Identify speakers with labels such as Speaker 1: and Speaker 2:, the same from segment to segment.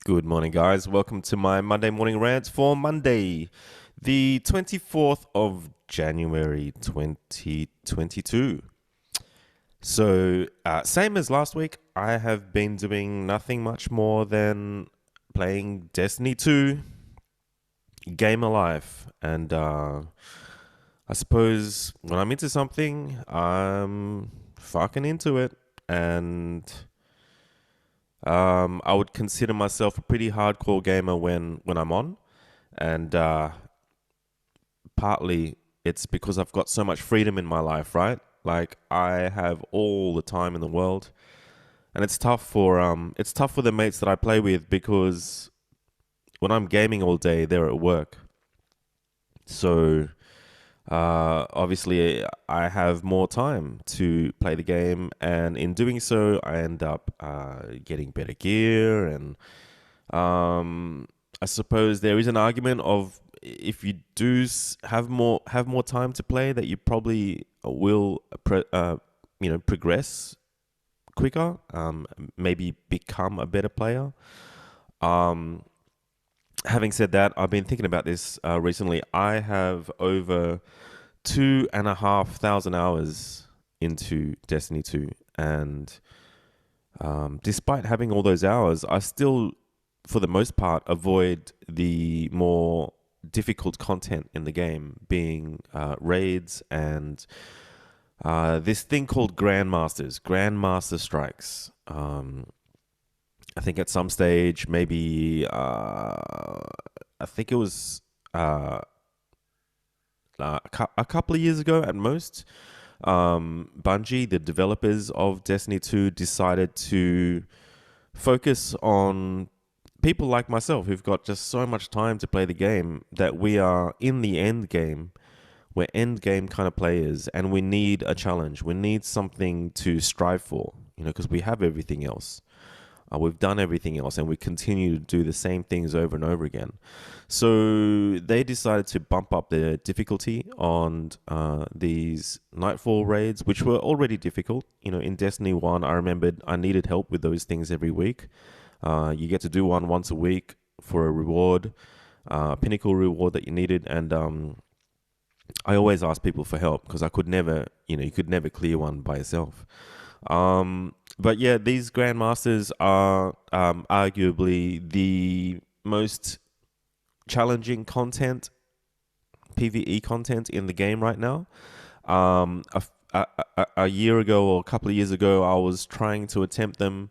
Speaker 1: Good morning, guys. Welcome to my Monday morning rants for Monday, the 24th of January 2022. Same as last week, I have been doing nothing much more than playing Destiny 2, Game of Life. I suppose when I'm into something, I'm fucking into it. And I would consider myself a pretty hardcore gamer when I'm on, and partly it's because I've got so much freedom in my life, right? Like I have all the time in the world, and it's tough for the mates that I play with because when I'm gaming all day, they're at work. So obviously, I have more time to play the game, and in doing so, I end up getting better gear and I suppose there is an argument of if you have more time to play, that you probably will progress quicker, maybe become a better player. Um, Having said that, I've been thinking about this recently. I have over 2,500 hours into Destiny 2, and despite having all those hours, I still, for the most part, avoid the more difficult content in the game, being raids and this thing called Grandmaster strikes. I think at some stage, maybe I think it was a couple of years ago at most, Bungie, the developers of Destiny 2, decided to focus on people like myself who've got just so much time to play the game that we are in the end game. We're end game kind of players, and we need a challenge. We need something to strive for, because we have everything else. We've done everything else, and we continue to do the same things over and over again. So they decided to bump up the difficulty on these Nightfall raids, which were already difficult. In Destiny 1, I remembered I needed help with those things every week. You get to do one once a week for a reward, pinnacle reward that you needed. And I always asked people for help because I could never, you could never clear one by yourself. But yeah, these Grandmasters are arguably the most challenging content, PvE content in the game right now. A year ago or a couple of years ago, I was trying to attempt them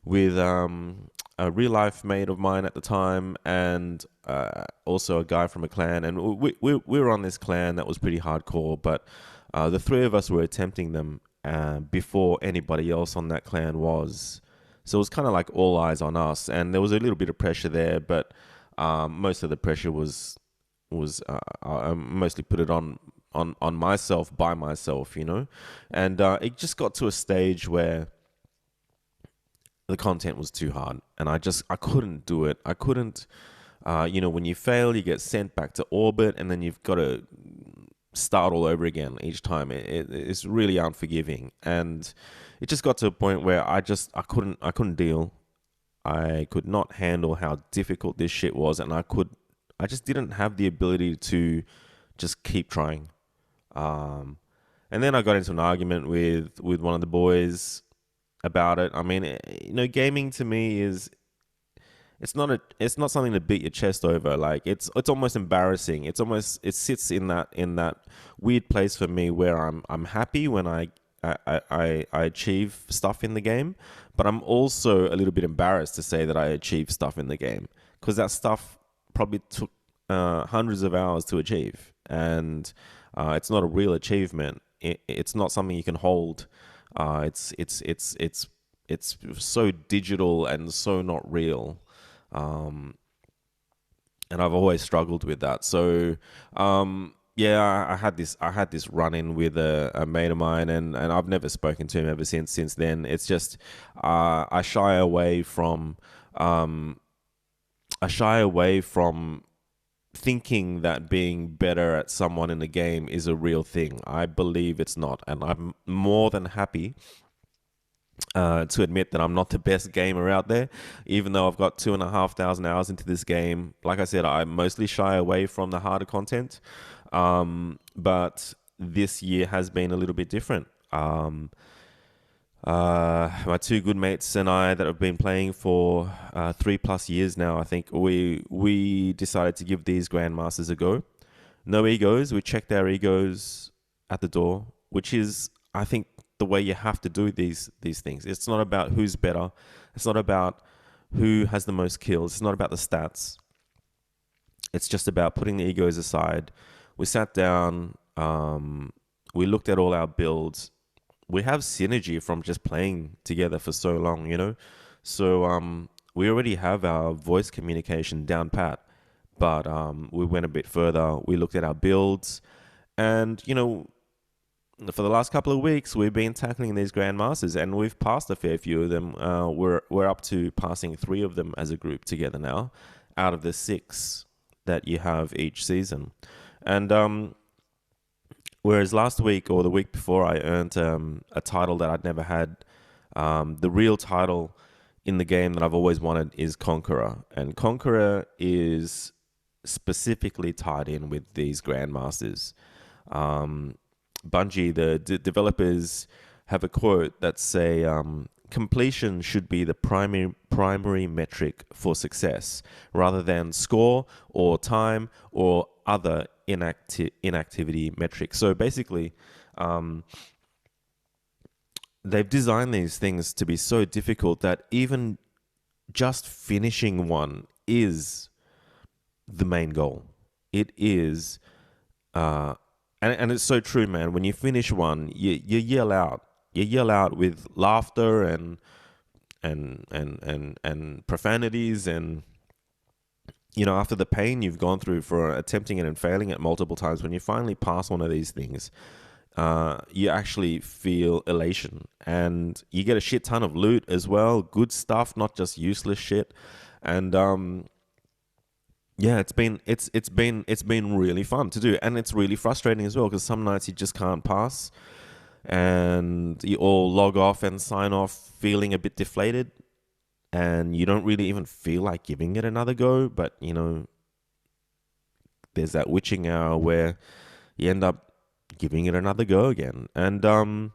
Speaker 1: with a real life mate of mine at the time, and also a guy from a clan. And we were on this clan that was pretty hardcore, but the three of us were attempting them before anybody else on that clan was. So it was kind of like all eyes on us, and there was a little bit of pressure there, but most of the pressure was I mostly put it on myself by myself, and it just got to a stage where the content was too hard, and I couldn't do it. I couldn't. When you fail, you get sent back to orbit, and then you've got to start all over again each time. It's really unforgiving, and it just got to a point where I couldn't deal. I could not handle how difficult this shit was, and I just didn't have the ability to just keep trying. Um, and then I got into an argument with one of the boys about it. I mean, gaming to me is it's not something to beat your chest over. Like it's almost embarrassing. It sits in that weird place for me where I'm happy when I achieve stuff in the game, but I'm also a little bit embarrassed to say that I achieve stuff in the game because that stuff probably took hundreds of hours to achieve, and it's not a real achievement. It's not something you can hold. It's so digital and so not real. Um, and I've always struggled with that. So, yeah, I had this run in with a mate of mine, and I've never spoken to him ever since then. It's just I shy away from um, I shy away from thinking that being better at someone in the game is a real thing. I believe it's not, and I'm more than happy to admit that I'm not the best gamer out there, even though I've got 2,500 hours into this game. Like I said, I mostly shy away from the harder content, but this year has been a little bit different. My two good mates and I that have been playing for 3+ years now, I think we decided to give these Grandmasters a go. No egos. We checked our egos at the door, which is, I think, the way you have to do these things. It's not about who's better. It's not about who has the most kills. It's not about the stats. It's just about putting the egos aside. We sat down. We looked at all our builds. We have synergy from just playing together for so long, you know. So we already have our voice communication down pat. But we went a bit further. We looked at our builds, and you know, for the last couple of weeks, we've been tackling these Grandmasters, and we've passed a fair few of them. We're up to passing 3 of them as a group together now, out of the 6 that you have each season. And whereas last week or the week before, I earned a title that I'd never had. The real title in the game that I've always wanted is Conqueror, and Conqueror is specifically tied in with these Grandmasters. Bungie, the developers, have a quote that say, completion should be the primary metric for success, rather than score or time or other inactivity metrics. So basically, they've designed these things to be so difficult that even just finishing one is the main goal. It is, and it's so true, man. When you finish one, you yell out. You yell out with laughter and profanities, and you know, after the pain you've gone through for attempting it and failing it multiple times, when you finally pass one of these things, you actually feel elation, and you get a shit ton of loot as well, good stuff, not just useless shit. And yeah, it's been really fun to do, and it's really frustrating as well, because some nights you just can't pass, and you all log off and sign off feeling a bit deflated, and you don't really even feel like giving it another go. But you know, there's that witching hour where you end up giving it another go again. And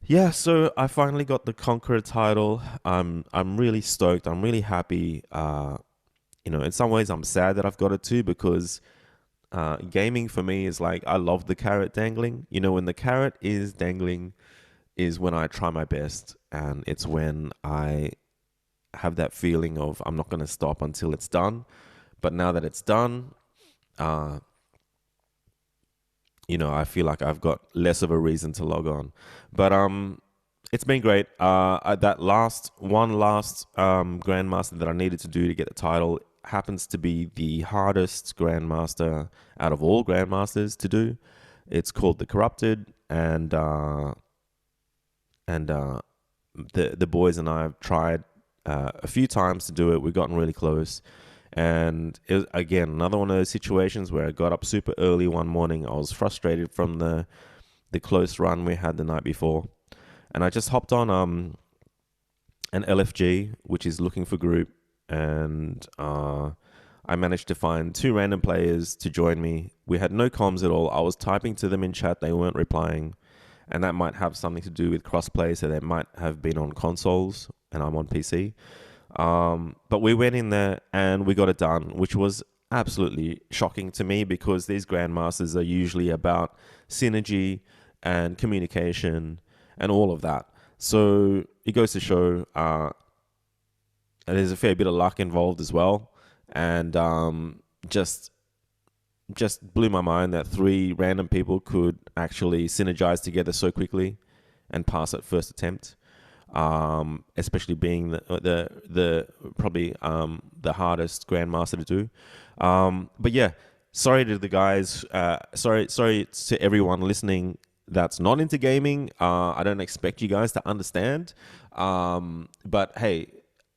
Speaker 1: yeah, so I finally got the Conqueror title. I'm really stoked. I'm really happy. You know, in some ways I'm sad that I've got it too, because gaming for me is like, I love the carrot dangling. You know, when the carrot is dangling is when I try my best, and it's when I have that feeling of I'm not going to stop until it's done. But now that it's done, you know, I feel like I've got less of a reason to log on. But it's been great. That last Grandmaster that I needed to do to get the title happens to be the hardest Grandmaster out of all Grandmasters to do. It's called the Corrupted, and the boys and I have tried a few times to do it. We've gotten really close. And it was, again, another one of those situations where I got up super early one morning. I was frustrated from the close run we had the night before. And I just hopped on an LFG, which is looking for group. And I managed to find 2 random players to join me. We had no comms at all. I was typing to them in chat. They weren't replying. And that might have something to do with crossplay. So they might have been on consoles and I'm on PC. But we went in there and we got it done, which was absolutely shocking to me, because these Grandmasters are usually about synergy and communication and all of that. So it goes to show there's a fair bit of luck involved as well. And just blew my mind that 3 random people could actually synergize together so quickly and pass at first attempt. Especially being the probably the hardest Grandmaster to do. But yeah, sorry to the guys. Sorry to everyone listening that's not into gaming. I don't expect you guys to understand. But hey,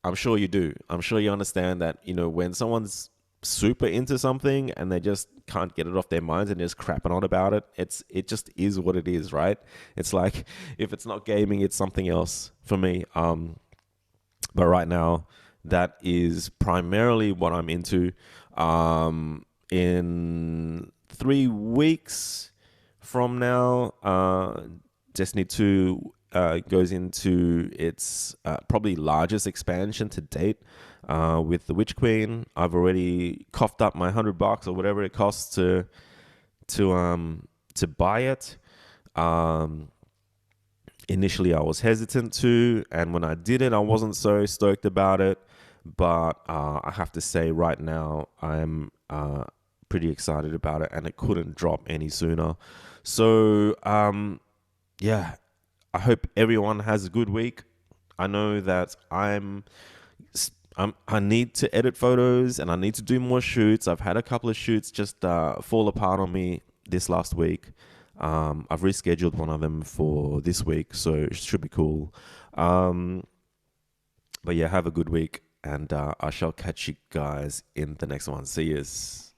Speaker 1: I'm sure you do. I'm sure you understand that, you know, when someone's super into something and they just can't get it off their minds and just crapping on about it. It just is what it is, right? It's like if it's not gaming, it's something else for me. But right now, that is primarily what I'm into. In 3 weeks from now, Destiny 2 goes into its probably largest expansion to date with the Witch Queen. I've already coughed up my $100 or whatever it costs to buy it. Initially, I was hesitant to, and when I did it, I wasn't so stoked about it. But I have to say, right now, I'm pretty excited about it, and it couldn't drop any sooner. So, yeah, I hope everyone has a good week. I know that I need to edit photos and I need to do more shoots. I've had a couple of shoots just fall apart on me this last week. I've rescheduled one of them for this week, so it should be cool. But yeah, have a good week, and I shall catch you guys in the next one. See yous.